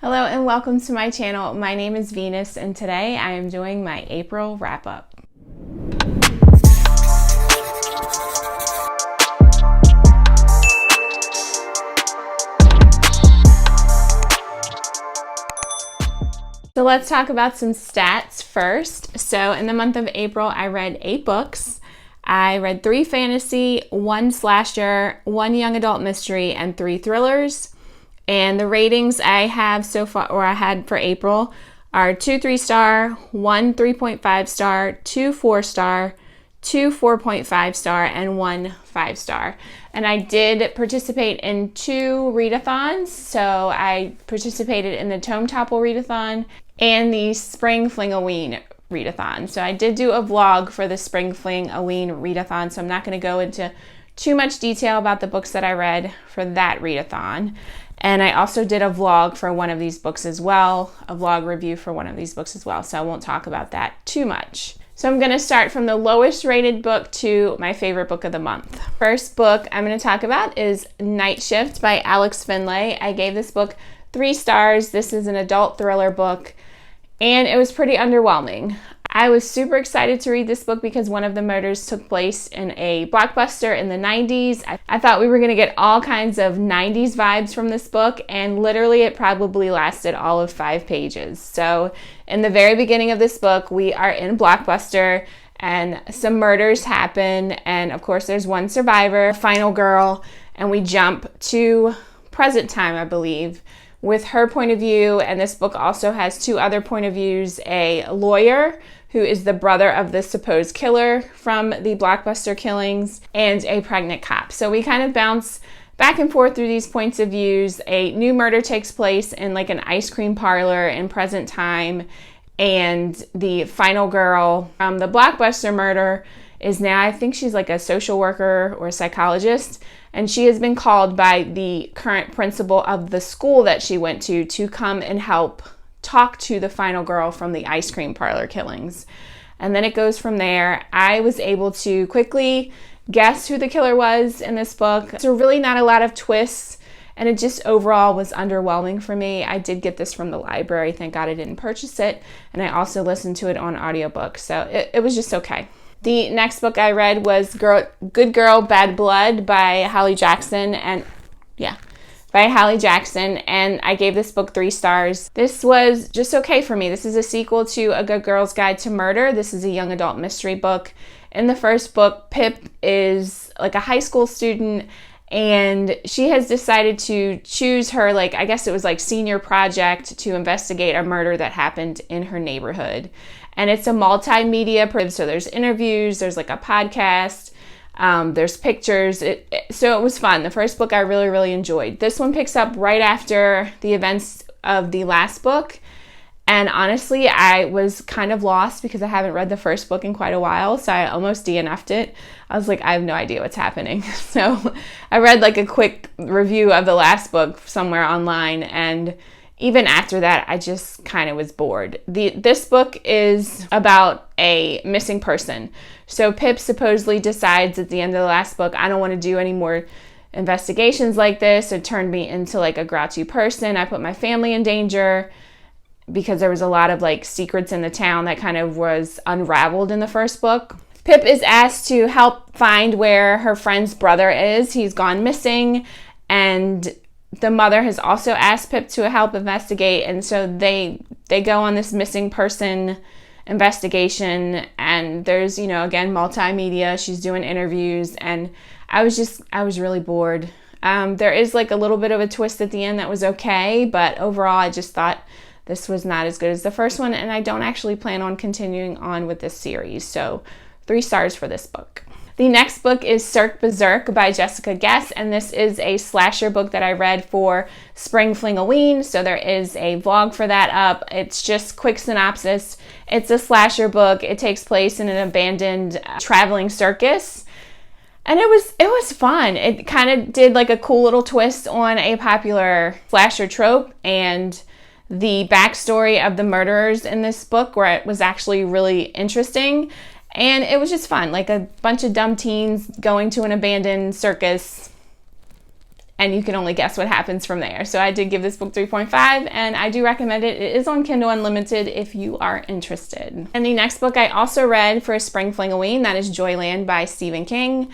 Hello and welcome to my channel. My name is Venus and today I am doing my April wrap-up. So let's talk about some stats first. So in the month of April, I read 8 books. I read 3 fantasy, 1 slasher, 1 young adult mystery, and 3 thrillers. And the ratings I have so far, or I had for April, are 2 3-star, 1 3.5 star, 2 4-star, 2 4.5 star, and 1 5-star. And I did participate in 2 readathons. So I participated in the Tometopple readathon and the springflingoween readathon. So I did do a vlog for the springflingoween readathon, so I'm not going to go into too much detail about the books that I read for that readathon. And I also did a vlog for one of these books as well, a vlog review for one of these books as well, so I won't talk about that too much. So I'm going to start from the lowest rated book to my favorite book of the month. First book I'm going to talk about is Night Shift by Alex Finlay. I gave this book 3 stars. This is an adult thriller book, and it was pretty underwhelming. I was super excited to read this book because one of the murders took place in a blockbuster in the 90s. I thought we were going to get all kinds of 90s vibes from this book, and literally it probably lasted all of 5 pages. So in the very beginning of this book, we are in blockbuster and some murders happen, and of course there's one survivor, final girl, and we jump to present time, I believe, with her point of view. And this book also has 2 other point of views: a lawyer who is the brother of the supposed killer from the blockbuster killings, and a pregnant cop. So we kind of bounce back and forth through these points of views. A new murder takes place in like an ice cream parlor in present time, and the final girl from the blockbuster murder is now, I think she's like a social worker or a psychologist, and she has been called by the current principal of the school that she went to come and help talk to the final girl from the ice cream parlor killings. And then it goes from there. I was able to quickly guess who the killer was in this book. So really not a lot of twists, and it just overall was underwhelming for me. I did get this from the library. Thank God I didn't purchase it. And I also listened to it on audiobook. So it was just okay. The next book I read was Good Girl, Bad Blood by Hallie Jackson. And I gave this book 3 stars. This was just okay for me. This is a sequel to A Good Girl's Guide to Murder. This is a young adult mystery book. In the first book, Pip is like a high school student, and she has decided to choose her, I guess it was senior project to investigate a murder that happened in her neighborhood. And it's a multimedia, so there's interviews, there's a podcast, there's pictures. So it was fun. The first book I really, really enjoyed. This one picks up right after the events of the last book. And honestly, I was kind of lost because I haven't read the first book in quite a while. So I almost DNF'd it. I was like, I have no idea what's happening. So I read a quick review of the last book somewhere online, and even after that, I just kind of was bored. This book is about a missing person. So Pip supposedly decides at the end of the last book, I don't want to do any more investigations like this. It turned me into a grouchy person. I put my family in danger because there was a lot of secrets in the town that kind of was unraveled in the first book. Pip is asked to help find where her friend's brother is. He's gone missing, and the mother has also asked Pip to help investigate, and so they go on this missing person investigation, and there's, again, multimedia. She's doing interviews, and I was really bored. There is a little bit of a twist at the end that was okay, but overall I just thought this was not as good as the first one, and I don't actually plan on continuing on with this series, so 3 stars for this book. The next book is Cirque Beserk by Jessica Guess, and this is a slasher book that I read for Springflingoween, so there is a vlog for that up. It's just quick synopsis. It's a slasher book. It takes place in an abandoned traveling circus, and it was fun. It kind of did a cool little twist on a popular slasher trope, and the backstory of the murderers in this book, where it was actually really interesting. And it was just fun, a bunch of dumb teens going to an abandoned circus. and you can only guess what happens from there. So I did give this book 3.5, and I do recommend it. It is on Kindle Unlimited if you are interested. And the next book I also read for springflingoween, that is Joyland by Stephen King.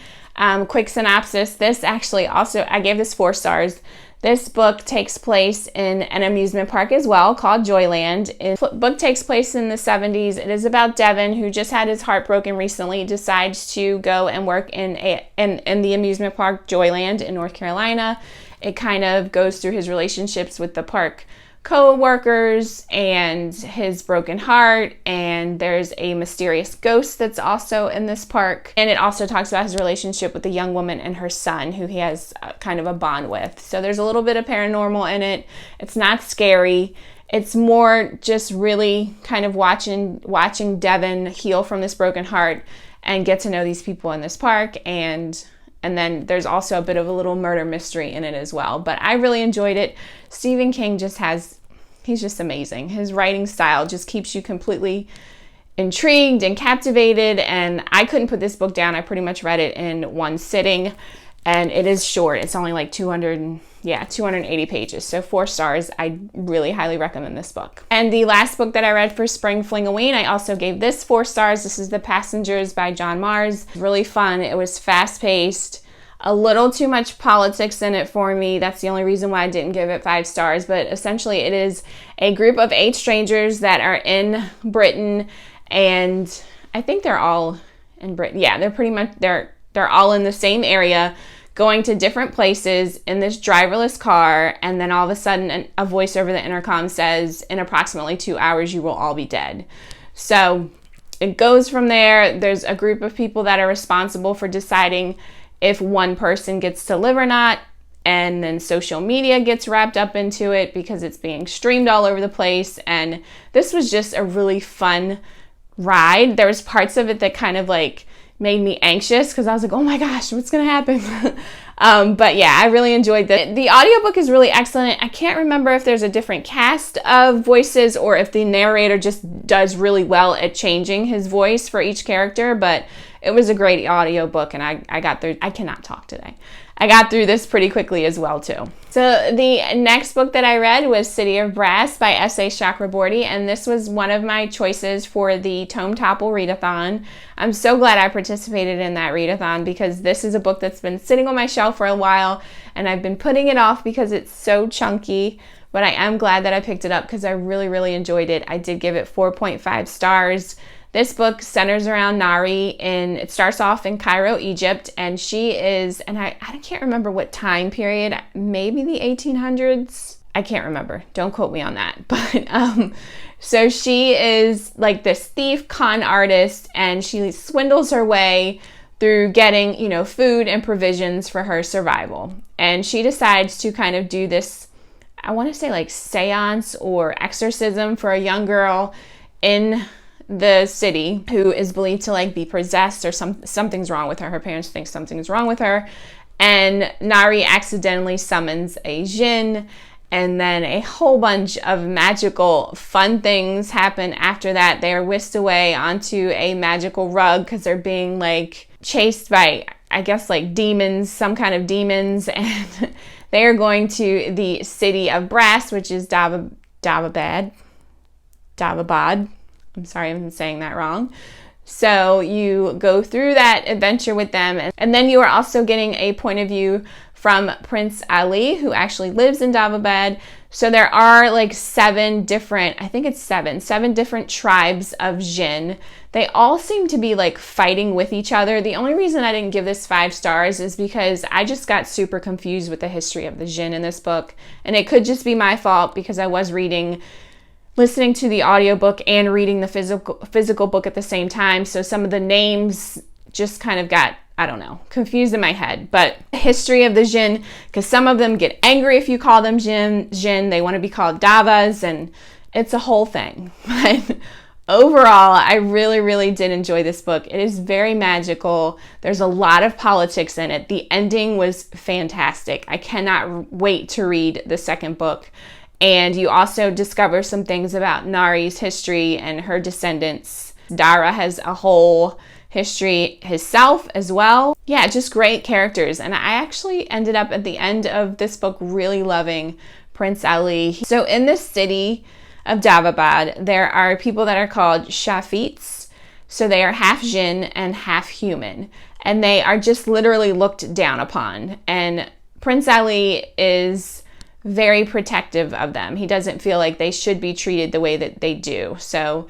Quick synopsis, this actually also, I gave this 4 stars. This book takes place in an amusement park as well called Joyland. The book takes place in the 70s. It is about Devin, who just had his heart broken recently, decides to go and work in the amusement park Joyland in North Carolina. It kind of goes through his relationships with the park co-workers and his broken heart, and there's a mysterious ghost that's also in this park, and it also talks about his relationship with the young woman and her son, who he has kind of a bond with. So there's a little bit of paranormal in it. It's not scary. It's more just really kind of watching Devin heal from this broken heart and get to know these people in this park, and then there's also a bit of a little murder mystery in it as well. But I really enjoyed it. Stephen King he's just amazing. His writing style just keeps you completely intrigued and captivated. And I couldn't put this book down. I pretty much read it in one sitting. And it is short. It's only like 280 pages. So 4 stars. I really highly recommend this book. And the last book that I read for springflingoween, I also gave this 4 stars. This is The Passengers by John Mars. Really fun. It was fast-paced. A little too much politics in it for me. That's the only reason why I didn't give it 5 stars. But essentially, it is a group of 8 strangers that are in Britain, and I think they're all in Britain. Yeah, they're all in the same area, going to different places in this driverless car, and then all of a sudden a voice over the intercom says, in approximately 2 hours, you will all be dead. So it goes from there. There's a group of people that are responsible for deciding if one person gets to live or not, and then social media gets wrapped up into it because it's being streamed all over the place. And this was just a really fun ride. There was parts of it that kind of like made me anxious because I was like, oh my gosh, what's gonna happen? But yeah, I really enjoyed it. The audiobook is really excellent. I can't remember if there's a different cast of voices or if the narrator just does really well at changing his voice for each character, but it was a great audiobook, and I got through. I cannot talk today. I got through this pretty quickly as well too. So the next book that I read was City of Brass by S.A. Chakraborty, and this was one of my choices for the Tome Topple readathon. I'm so glad I participated in that readathon because this is a book that's been sitting on my shelf for a while, and I've been putting it off because it's so chunky, but I am glad that I picked it up because I really, really enjoyed it. I did give it 4.5 stars. This book centers around Nari, and it starts off in Cairo, Egypt, and she is, and I can't remember what time period, maybe the 1800s? I can't remember. Don't quote me on that. But so she is like this thief con artist, and she swindles her way through getting, food and provisions for her survival. And she decides to kind of do this, I want to say like seance or exorcism for a young girl in the city who is believed to like be possessed or something's wrong with her. Her parents think something's wrong with her, and Nari accidentally summons a djinn, and then a whole bunch of magical fun things happen after that. They are whisked away onto a magical rug because they're being like chased by, I guess, like demons, some kind of demons, and they are going to the City of Brass, which is Davabad. I'm sorry if I'm saying that wrong. So you go through that adventure with them, and then you are also getting a point of view from Prince Ali, who actually lives in Davabad. So there are like 7 different tribes of jinn. They all seem to be like fighting with each other. The only reason I didn't give this 5 stars is because I just got super confused with the history of the jinn in this book. And it could just be my fault because I was listening to the audiobook and reading the physical book at the same time. So some of the names just kind of got, I don't know, confused in my head. But the history of the jinn, because some of them get angry if you call them jinn. They want to be called davas, and it's a whole thing. But overall, I really, really did enjoy this book. It is very magical. There's a lot of politics in it. The ending was fantastic. I cannot wait to read the second book. And you also discover some things about Nari's history and her descendants. Dara has a whole history himself as well. Yeah, just great characters. And I actually ended up at the end of this book really loving Prince Ali. So in the city of Davabad, there are people that are called Shafites. So they are half jinn and half human. And they are just literally looked down upon. And Prince Ali is very protective of them. He doesn't feel like they should be treated the way that they do. So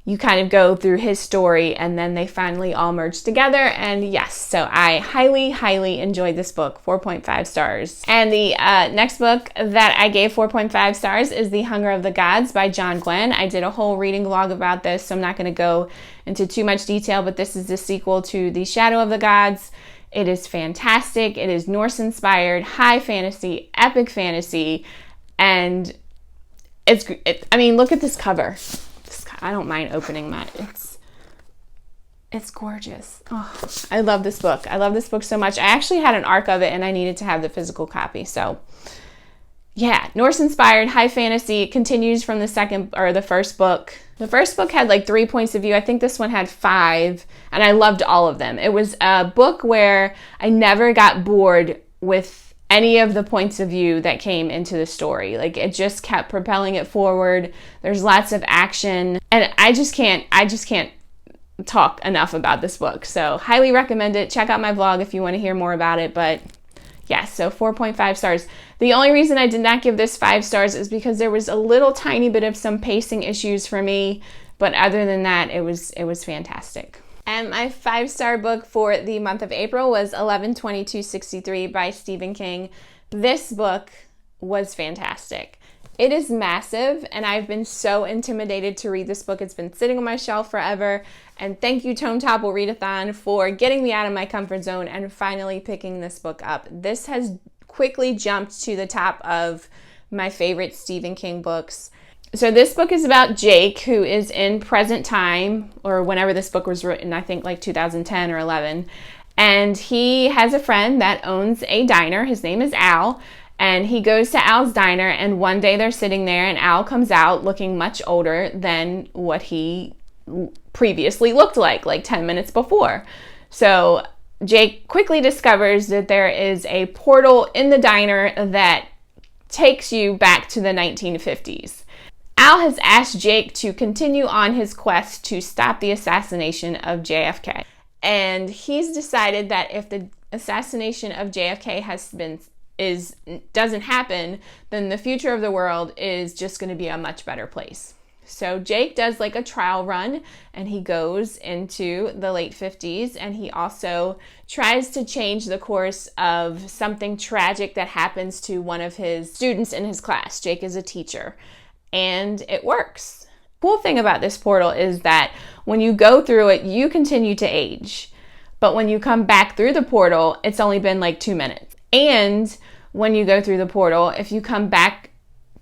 you kind of go through his story and then they finally all merge together. And yes, so I highly enjoyed this book, 4.5 stars. And the next book that I gave 4.5 stars is The Hunger of the Gods by John Glenn. I did a whole reading vlog about this, so I'm not going to go into too much detail, but this is the sequel to The Shadow of the Gods. It is fantastic. It is Norse inspired, high fantasy, epic fantasy, and I mean, look at this cover. I don't mind opening that. It's gorgeous. Oh, I love this book. I love this book so much. I actually had an ARC of it and I needed to have the physical copy. So yeah, Norse inspired, high fantasy. It continues from the first book. The first book had like 3 points of view. I think this one had 5, and I loved all of them. It was a book where I never got bored with any of the points of view that came into the story. Like, it just kept propelling it forward. There's lots of action, and I just can't talk enough about this book. So highly recommend it. Check out my vlog if you want to hear more about it. But yes, so 4.5 stars. The only reason I did not give this 5 stars is because there was a little tiny bit of some pacing issues for me, but other than that, it was fantastic. And my 5-star book for the month of April was 11/22/63 by Stephen King. This book was fantastic. It is massive, and I've been so intimidated to read this book. It's been sitting on my shelf forever. And thank you, Tometopple Readathon, for getting me out of my comfort zone and finally picking this book up. This has quickly jumped to the top of my favorite Stephen King books. So this book is about Jake, who is in present time, or whenever this book was written, I think like 2010 or 11. And he has a friend that owns a diner. His name is Al. And he goes to Al's diner, and one day they're sitting there, and Al comes out looking much older than what he previously looked like 10 minutes before. So Jake quickly discovers that there is a portal in the diner that takes you back to the 1950s. Al has asked Jake to continue on his quest to stop the assassination of JFK. And he's decided that if the assassination of JFK doesn't happen, then the future of the world is just going to be a much better place. So Jake does like a trial run, and he goes into the late 50s, and he also tries to change the course of something tragic that happens to one of his students in his class. Jake is a teacher, and it works. The cool thing about this portal is that when you go through it, you continue to age. But when you come back through the portal, it's only been like 2 minutes. And when you go through the portal, if you come back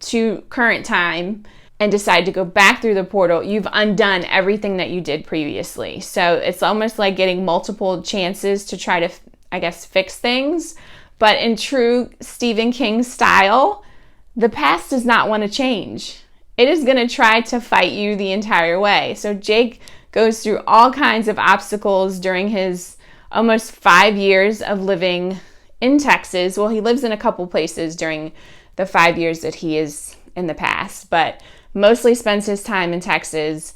to current time and decide to go back through the portal, you've undone everything that you did previously. So it's almost like getting multiple chances to try to, I guess, fix things. But in true Stephen King style, the past does not want to change. It is going to try to fight you the entire way. So Jake goes through all kinds of obstacles during his almost 5 years of living in Texas. Well, he lives in a couple places during the 5 years that he is in the past, but mostly spends his time in Texas.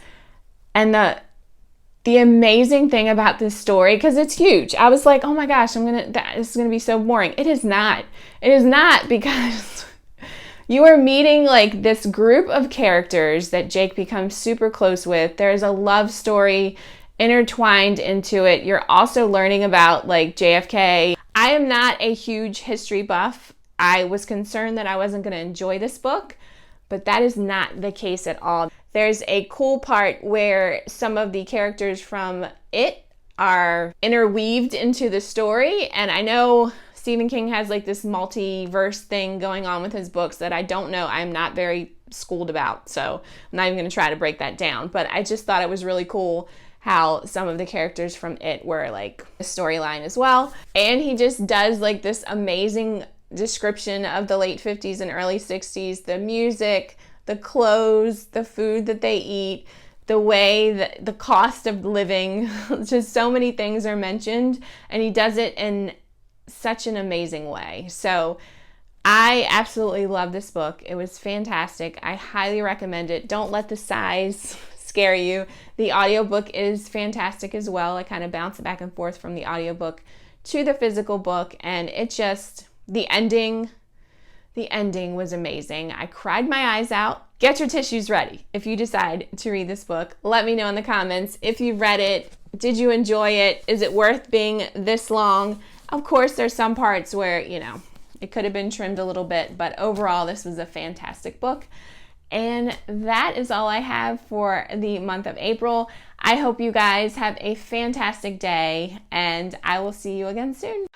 And the amazing thing about this story, because it's huge, I was like, oh my gosh, this is gonna be so boring. It is not. It is not, because you are meeting like this group of characters that Jake becomes super close with. There's a love story intertwined into it. You're also learning about like JFK. I am not a huge history buff. I was concerned that I wasn't going to enjoy this book, but that is not the case at all. There's a cool part where some of the characters from It are interweaved into the story, and I know Stephen King has like this multiverse thing going on with his books that I don't know. I'm not very schooled about, so I'm not even going to try to break that down, but I just thought it was really cool how some of the characters from It were like a storyline as well. And he just does like this amazing description of the late 50s and early 60s, the music, the clothes, the food that they eat, the way that the cost of living, just so many things are mentioned, and he does it in such an amazing way. So I absolutely love this book. It was fantastic. I highly recommend it. Don't let the size scare you. The audiobook is fantastic as well. I kind of bounce back and forth from the audiobook to the physical book, and it just, the ending was amazing. I cried my eyes out. Get your tissues ready if you decide to read this book. Let me know in the comments if you've read it. Did you enjoy it? Is it worth being this long? Of course, there's some parts where, it could have been trimmed a little bit, but overall, this was a fantastic book. And that is all I have for the month of April. I hope you guys have a fantastic day, and I will see you again soon.